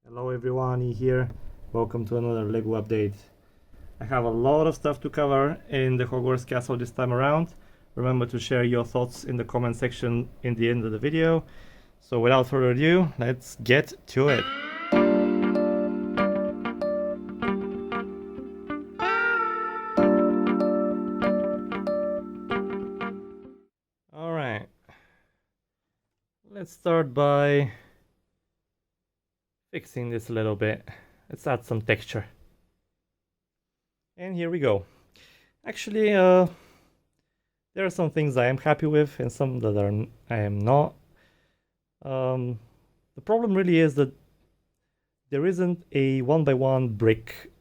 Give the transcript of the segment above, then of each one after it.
Hello everyone, E here. Welcome to another LEGO update. I have a lot of stuff to cover in the Hogwarts castle this time around. Remember to share your thoughts in the comment section in the end of the video. So without further ado, let's get to it. Alright. Let's start by fixing this a little bit. Let's add some texture. And here we go. Actually, there are some things I am happy with and some that I am not. The problem really is that there isn't a 1x1 brick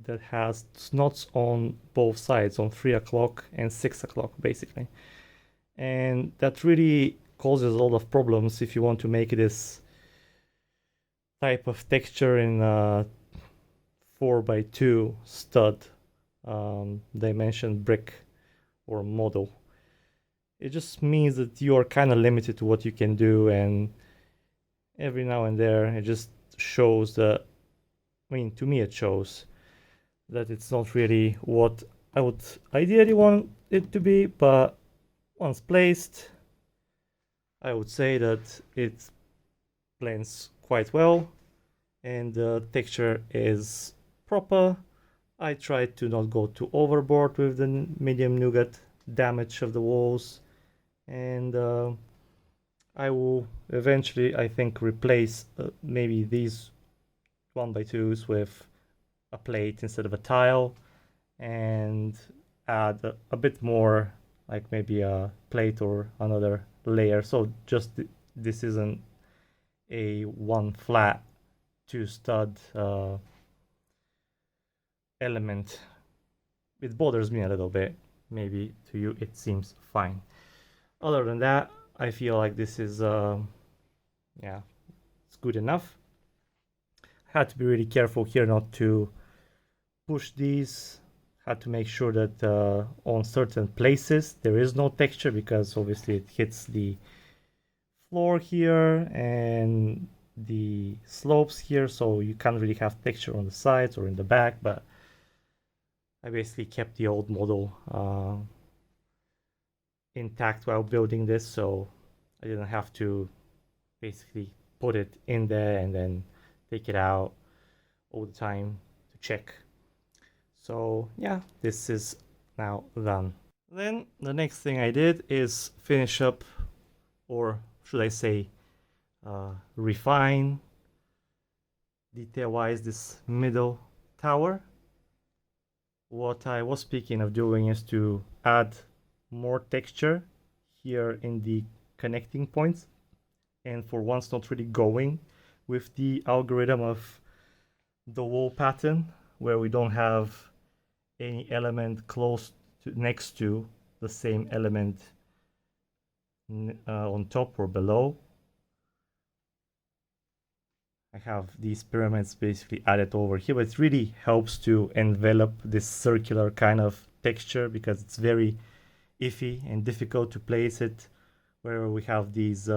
that has slots on both sides, on 3 o'clock and 6 o'clock basically. And that really causes a lot of problems if you want to make this type of texture in a 4x2 stud dimension brick or model. It just means that you are kind of limited to what you can do, and every now and there it just shows that, I mean, to me it shows that it's not really what I would ideally want it to be, but once placed, I would say that it blends quite well and the texture is proper. I tried to not go too overboard with the medium nougat damage of the walls, and I will eventually, I think, replace maybe these 1x2s with a plate instead of a tile, and add a bit more, like maybe a plate or another layer, so just this isn't a one flat two stud element. It bothers me a little bit. Maybe to you it seems fine. Other than that, I feel like this is yeah, it's good enough. I had to be really careful here not to push these. Had to make sure that on certain places there is no texture, because obviously it hits the floor here and the slopes here, so you can't really have texture on the sides or in the back. But I basically kept the old model intact while building this, so I didn't have to basically put it in there and then take it out all the time to check. So yeah, this is now done. Then the next thing I did is finish up, or should I say refine detail-wise, this middle tower. What I was speaking of doing is to add more texture here in the connecting points, and for once not really going with the algorithm of the wall pattern, where we don't have any element close to next to the same element on top or below. I have these pyramids basically added over here, but it really helps to envelop this circular kind of texture, because it's very iffy and difficult to place it wherever we have these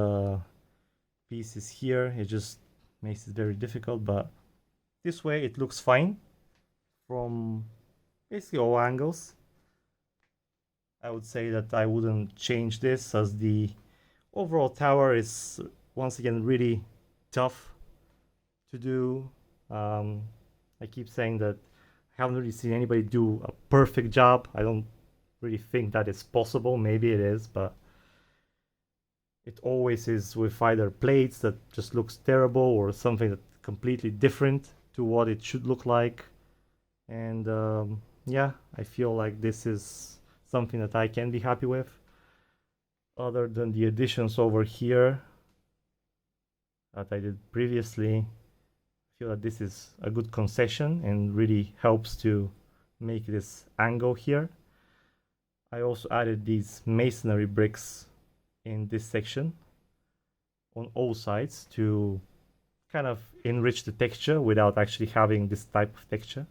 pieces here. It just makes it very difficult, but this way it looks fine from basically all angles. I would say that I wouldn't change this, as the overall tower is once again really tough to do. I keep saying that I haven't really seen anybody do a perfect job. I don't really think that it's possible. Maybe it is, but it always is with either plates that just looks terrible or something that's completely different to what it should look like. And yeah, I feel like this is something that I can be happy with. Other than the additions over here that I did previously, I feel that this is a good concession and really helps to make this angle here. I also added these masonry bricks in this section on all sides to kind of enrich the texture without actually having this type of texture,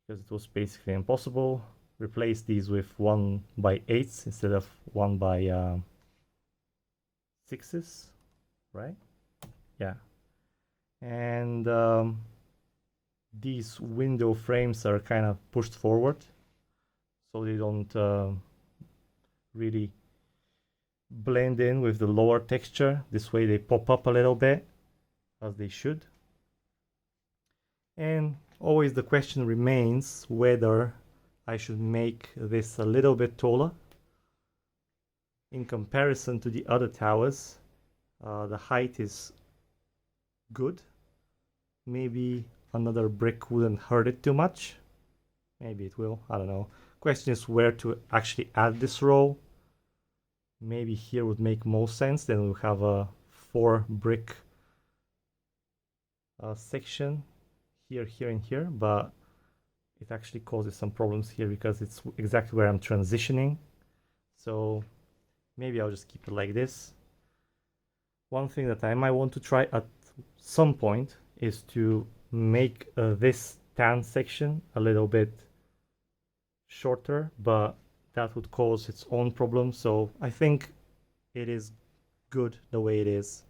because it was basically impossible. Replace these with 1x8s instead of 1x6s, right? Yeah. And these window frames are kind of pushed forward, so they don't really blend in with the lower texture. This way they pop up a little bit, as they should. And always the question remains whether I should make this a little bit taller. In comparison to the other towers, the height is good. Maybe another brick wouldn't hurt it too much. Maybe it will, I don't know. Question is where to actually add this row. Maybe here would make most sense. Then we'll have a 4 brick section here, here, and here, but it actually causes some problems here because it's exactly where I'm transitioning. So maybe I'll just keep it like this. One thing that I might want to try at some point is to make this tan section a little bit shorter, but that would cause its own problem. So I think it is good the way it is.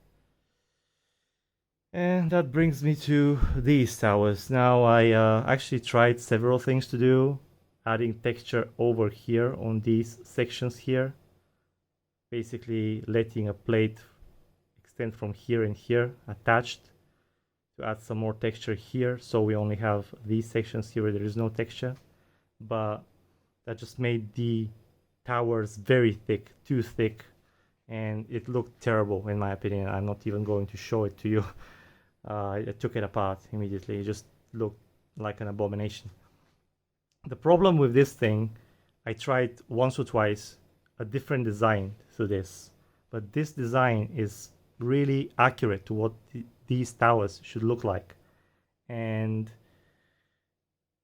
And that brings me to these towers. Now I actually tried several things to do, adding texture over here on these sections here, basically letting a plate extend from here and here attached to add some more texture here, so we only have these sections here where there is no texture. But that just made the towers very thick, too thick, and it looked terrible in my opinion. I'm not even going to show it to you. I took it apart immediately. It just looked like an abomination. The problem with this thing, I tried once or twice a different design to this, but this design is really accurate to what these towers should look like, and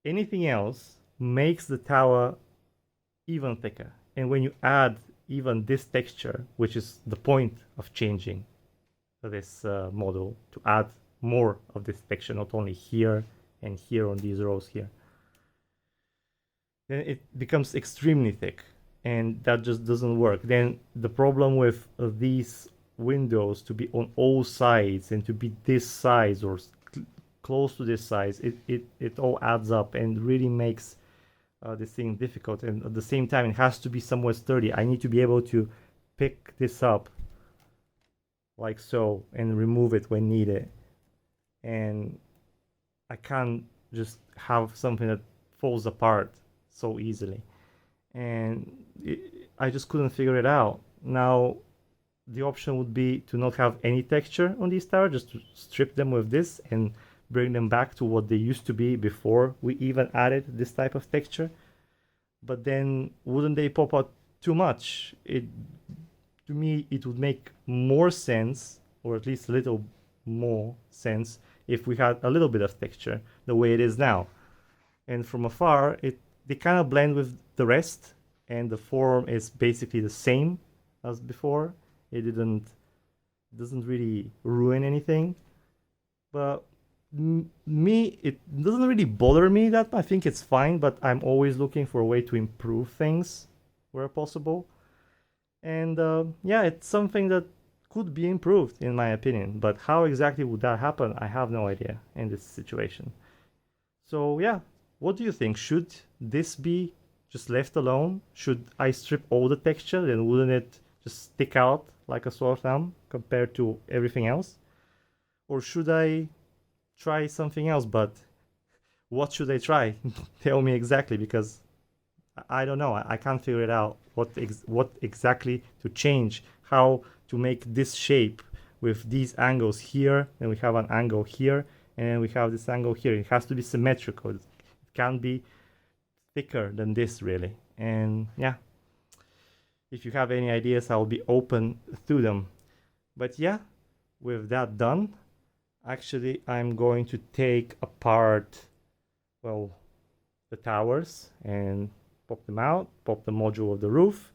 anything else makes the tower even thicker. And when you add even this texture, which is the point of changing this model, to add more of this texture, not only here and here on these rows here, then it becomes extremely thick, and that just doesn't work. Then the problem with these windows to be on all sides and to be this size or close to this size, it all adds up and really makes this thing difficult. And at the same time, it has to be somewhat sturdy. I need to be able to pick this up like so and remove it when needed, and I can't just have something that falls apart so easily, and I just couldn't figure it out. Now the option would be to not have any texture on these towers, just to strip them with this and bring them back to what they used to be before we even added this type of texture. But then wouldn't they pop out too much? To me, it would make more sense, or at least a little more sense, if we had a little bit of texture the way it is now. And from afar, they kind of blend with the rest, and the form is basically the same as before. It doesn't really ruin anything. But me, it doesn't really bother me that I think it's fine, but I'm always looking for a way to improve things where possible. And yeah, it's something that could be improved in my opinion, but how exactly would that happen? I have no idea in this situation. So yeah, what do you think? Should this be just left alone? Should I strip all the texture? Then wouldn't it just stick out like a sore thumb compared to everything else? Or should I try something else? But what should I try? Tell me exactly, because I don't know. I can't figure it out. What exactly to change? How to make this shape with these angles here, and we have an angle here, and we have this angle here. It has to be symmetrical. It can't be thicker than this, really. And yeah, if you have any ideas, I'll be open to them. But yeah, with that done, actually I'm going to take apart, well, the towers and pop them out, pop the module of the roof,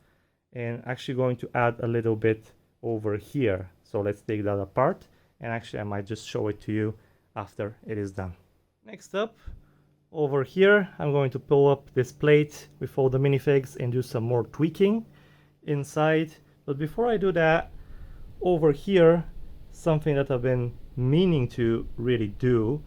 and actually going to add a little bit over here. So let's take that apart, and actually I might just show it to you after it is done. Next up, over here, I'm going to pull up this plate with all the minifigs and do some more tweaking inside. But before I do that, over here, something that I've been meaning to really do.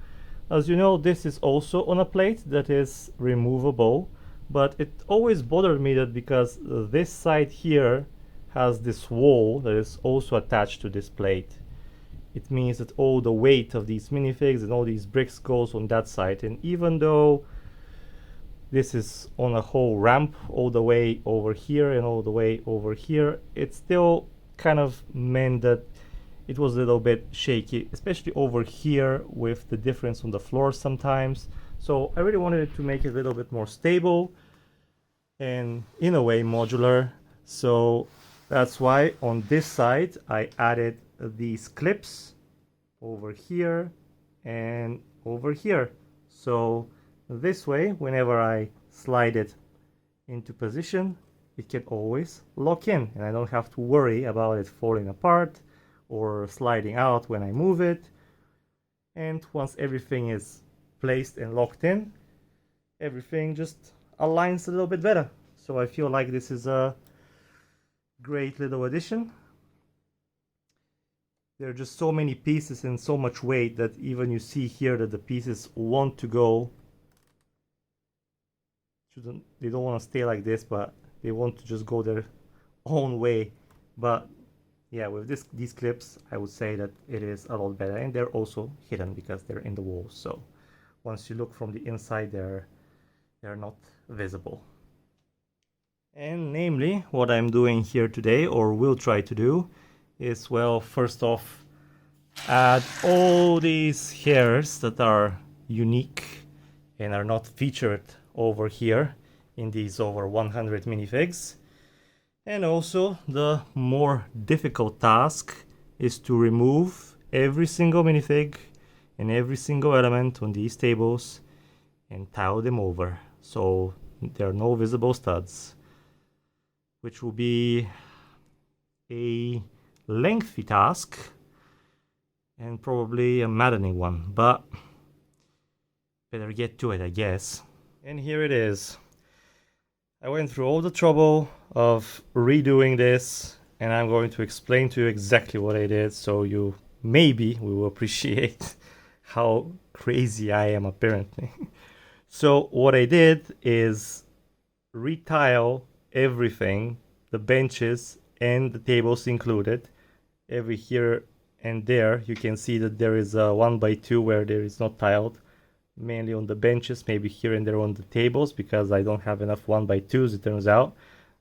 As you know, this is also on a plate that is removable, but it always bothered me that because this side here has this wall that is also attached to this plate, it means that all the weight of these minifigs and all these bricks goes on that side. And even though this is on a whole ramp all the way over here and all the way over here, it still kind of meant that it was a little bit shaky, especially over here with the difference on the floor sometimes. So I really wanted to make it a little bit more stable and in a way modular. So that's why on this side I added these clips over here and over here. So this way, whenever I slide it into position, it can always lock in and I don't have to worry about it falling apart or sliding out when I move it. And once everything is placed and locked in, everything just aligns a little bit better. So I feel like this is a great little addition. There are just so many pieces and so much weight that even you see here that the pieces want to go. They don't want to stay like this, but they want to just go their own way. But yeah, with these clips, I would say that it is a lot better, and they're also hidden because they're in the walls. So once you look from the inside, they're not visible. And namely, what I'm doing here today, or will try to do, is, well, first off, add all these hairs that are unique and are not featured over here in these over 100 minifigs. And also the more difficult task is to remove every single minifig and every single element on these tables and tile them over so there are no visible studs, which will be a lengthy task and probably a maddening one, but better get to it, I guess. And here it is. I went through all the trouble of redoing this, and I'm going to explain to you exactly what I did, so you maybe will appreciate how crazy I am apparently. So what I did is retile everything, the benches and the tables included. Every here and there you can see that there is a 1x2 where there is not tiled, mainly on the benches, maybe here and there on the tables, because I don't have enough 1x2s, it turns out.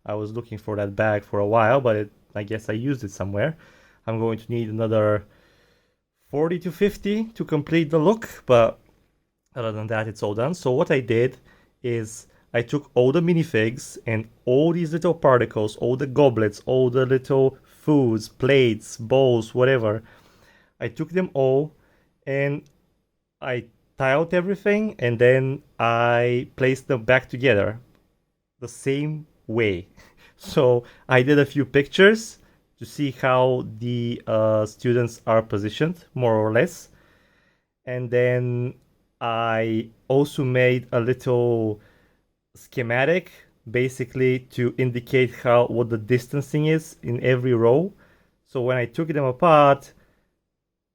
I was looking for that bag for a while, but I guess I used it somewhere. I'm going to need another 40 to 50 to complete the look, but other than that, it's all done. So what I did is I took all the minifigs and all these little particles, all the goblets, all the little foods, plates, bowls, whatever. I took them all and I tiled everything, and then I placed them back together the same way. So I did a few pictures to see how the students are positioned, more or less. And then I also made a little schematic, basically to indicate what the distancing is in every row. So when I took them apart,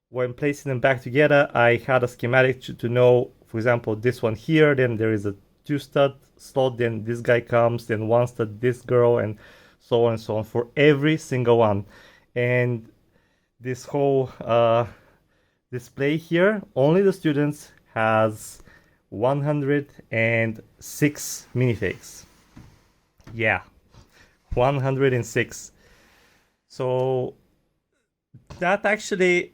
when placing them back together, I had a schematic to know, for example, this one here, then there is a 2-stud slot, then this guy comes, then 1 stud this girl, and so on and so on for every single one. And this whole display here, only the students has 106 minifigs. Yeah, 106. So that actually,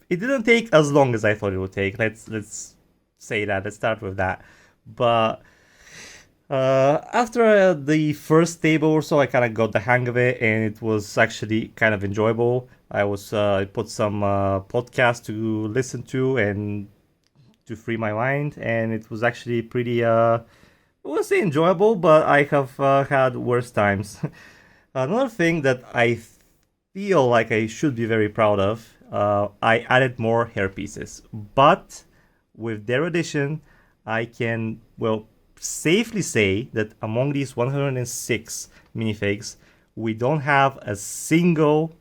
it didn't take as long as I thought it would take. Let's say that. Let's start with that. But after the first table or so, I kind of got the hang of it, and it was actually kind of enjoyable. I put some podcasts to listen to and to free my mind, and it was actually pretty, I wouldn't say enjoyable, but I have had worse times. Another thing that I feel like I should be very proud of, I added more hair pieces, but with their addition, I can, well, safely say that among these 106 minifigs, we don't have a single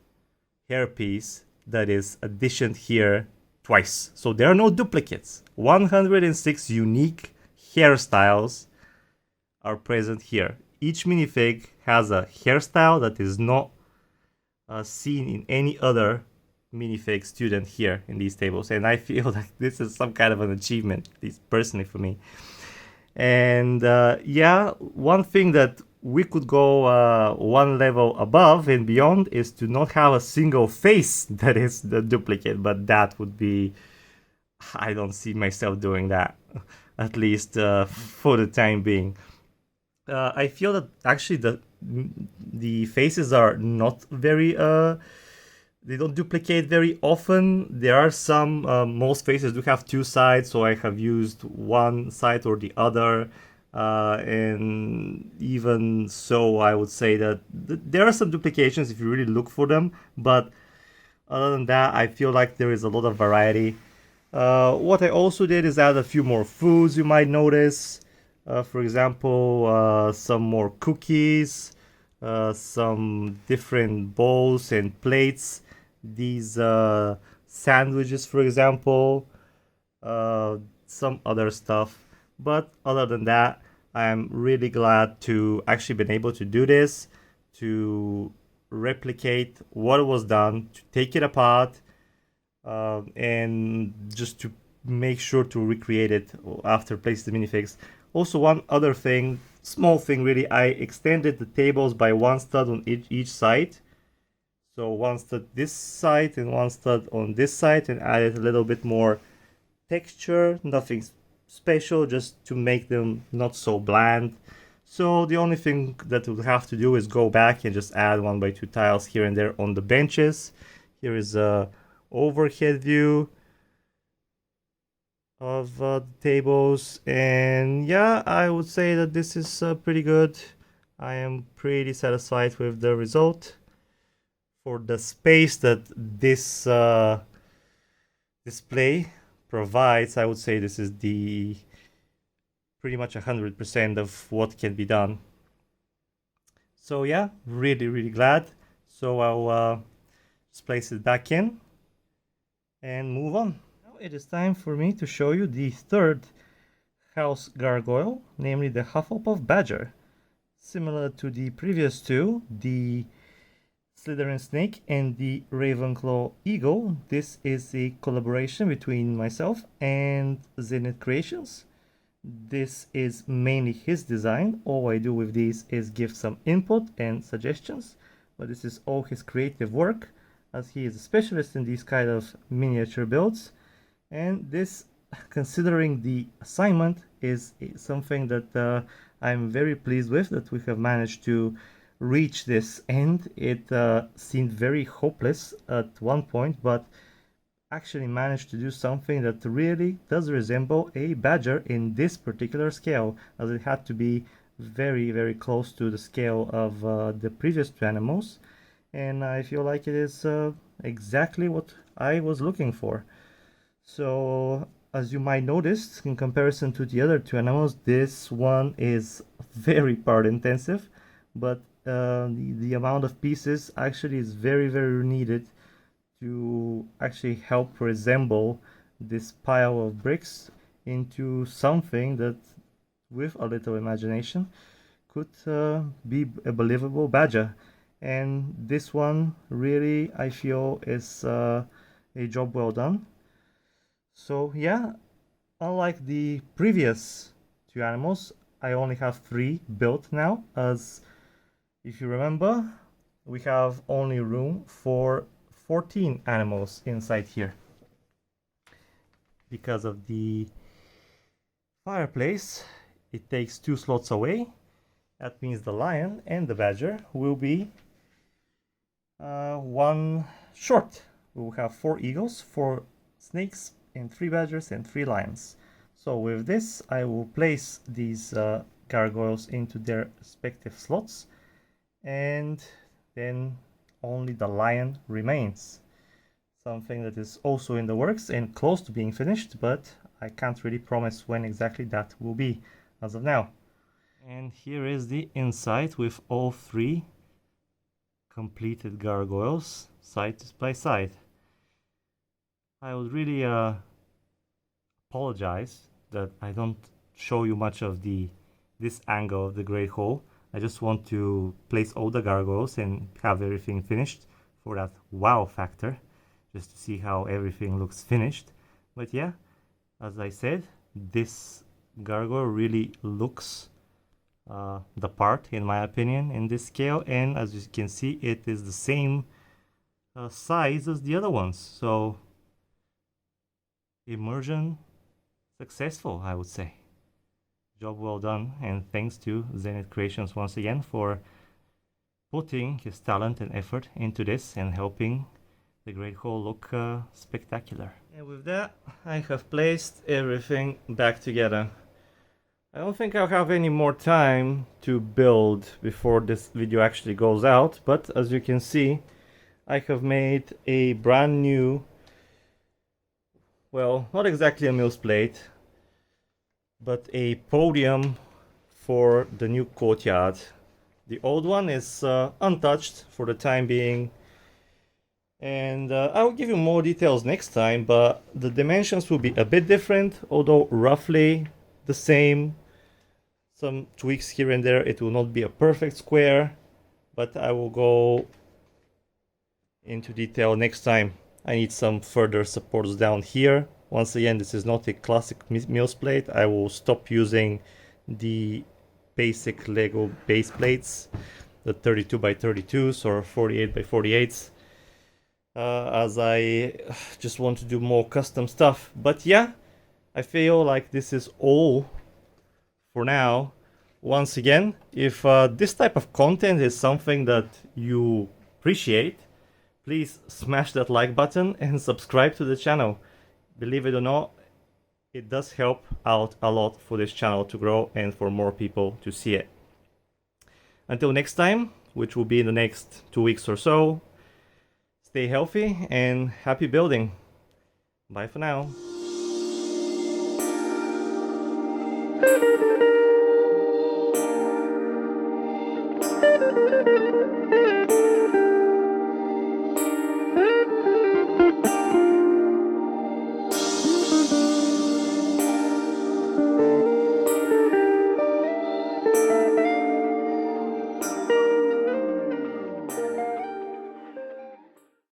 hair piece that is additioned here twice. So there are no duplicates. 106 unique hairstyles are present here. Each minifig has a hairstyle that is not seen in any other minifig student here in these tables, and I feel like this is some kind of an achievement, at least personally for me. And yeah, one thing that we could go one level above and beyond is to not have a single face that is the duplicate, but that would be, I don't see myself doing that, at least for the time being. I feel that actually the faces are not very they don't duplicate very often. There are some, most faces do have two sides, so I have used one side or the other, and even so I would say that there are some duplications if you really look for them, but other than that I feel like there is a lot of variety. What I also did is add a few more foods you might notice. For example, some more cookies, some different bowls and plates, these sandwiches, for example, some other stuff. But other than that, I'm really glad to actually been able to do this, to replicate what was done, to take it apart, and just to make sure to recreate it after placing the minifigs. Also, one other thing, small thing really, I extended the tables by one stud on each side. So one stud this side and one stud on this side, and added a little bit more texture, nothing special, just to make them not so bland. So the only thing that we'll have to do is go back and just add 1x2 tiles here and there on the benches. Here is a overhead view of the tables, and yeah, I would say that this is pretty good. I am pretty satisfied with the result. For the space that this display provides, I would say this is the pretty much 100% of what can be done. So yeah, really glad. So I'll just place it back in and move on. It is time for me to show you the third house gargoyle, namely the Hufflepuff Badger. Similar to the previous two, the Slytherin Snake and the Ravenclaw Eagle, this is a collaboration between myself and Zenith Creations. This is mainly his design. All I do with these is give some input and suggestions, but this is all his creative work, as he is a specialist in these kind of miniature builds. And this, considering the assignment, is something that I'm very pleased with, that we have managed to reach this end. It seemed very hopeless at one point, but actually managed to do something that really does resemble a badger in this particular scale, as it had to be very close to the scale of the previous two animals. And I feel like it is exactly what I was looking for. So, as you might notice, in comparison to the other two animals, this one is very part intensive, but the amount of pieces actually is very needed to actually help resemble this pile of bricks into something that, with a little imagination, could be a believable badger. And this one really, I feel, is a job well done. So yeah, unlike the previous two animals, I only have 3 built now, as if you remember, we have only room for 14 animals inside here. Because of the fireplace, it takes 2 slots away. That means the lion and the badger will be one short. We will have 4 eagles, 4 snakes, and 3 badgers and 3 lions. So with this, I will place these gargoyles into their respective slots, and then only the lion remains. Something that is also in the works and close to being finished, but I can't really promise when exactly that will be as of now. And here is the inside with all 3 completed gargoyles side by side. I would really apologize that I don't show you much of this angle of the great hall. I just want to place all the gargoyles and have everything finished for that wow factor, just to see how everything looks finished. But yeah, as I said, this gargoyle really looks the part, in my opinion, in this scale, and as you can see, it is the same size as the other ones. So immersion successful, I would say. Job well done, and thanks to Zenith Creations once again for putting his talent and effort into this and helping the Great Hall look spectacular. And with that, I have placed everything back together. I don't think I'll have any more time to build before this video actually goes out, but as you can see, I have made a brand new, well, not exactly a mill's plate, but a podium for the new courtyard. The old one is untouched for the time being, and I'll give you more details next time, but the dimensions will be a bit different, although roughly the same. Some tweaks here and there. It will not be a perfect square, but I will go into detail next time. I need some further supports down here. Once again, this is not a classic mill's plate. I will stop using the basic Lego base plates, the 32 by 32s or 48 by 48s, as I just want to do more custom stuff. But yeah, I feel like this is all for now. Once again, if this type of content is something that you appreciate, please smash that like button and subscribe to the channel. Believe it or not, it does help out a lot for this channel to grow and for more people to see it. Until next time, which will be in the next 2 weeks or so, stay healthy and happy building. Bye for now.